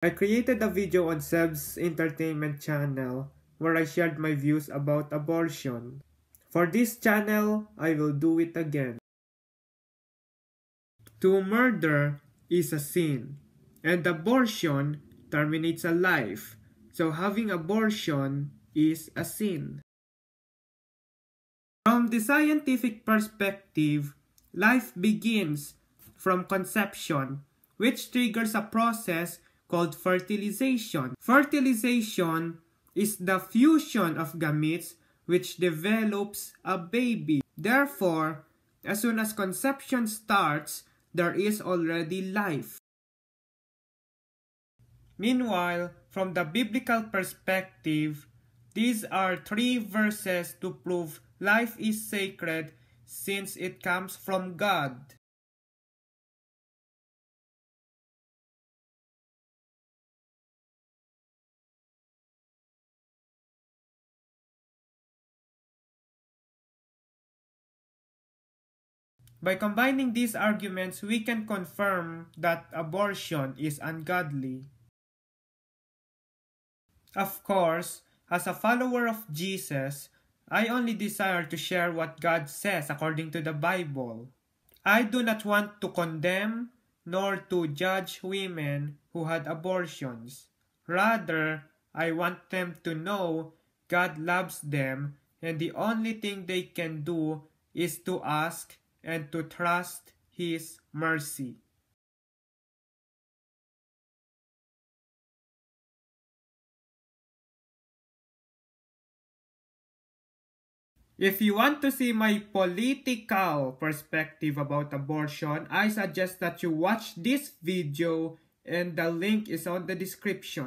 I created a video on Seb's Entertainment channel where I shared my views about abortion. For this channel, I will do it again. To murder is a sin, and abortion terminates a life, so having abortion is a sin. From the scientific perspective, life begins from conception, which triggers a process called fertilization. Fertilization is the fusion of gametes which develops a baby. Therefore, as soon as conception starts, there is already life. Meanwhile, from the biblical perspective, these are 3 verses to prove life is sacred since it comes from God. By combining these arguments, we can confirm that abortion is ungodly. Of course, as a follower of Jesus, I only desire to share what God says according to the Bible. I do not want to condemn nor to judge women who had abortions. Rather, I want them to know God loves them and the only thing they can do is to ask and to trust His mercy. If you want to see my political perspective about abortion, I suggest that you watch this video and the link is on the description.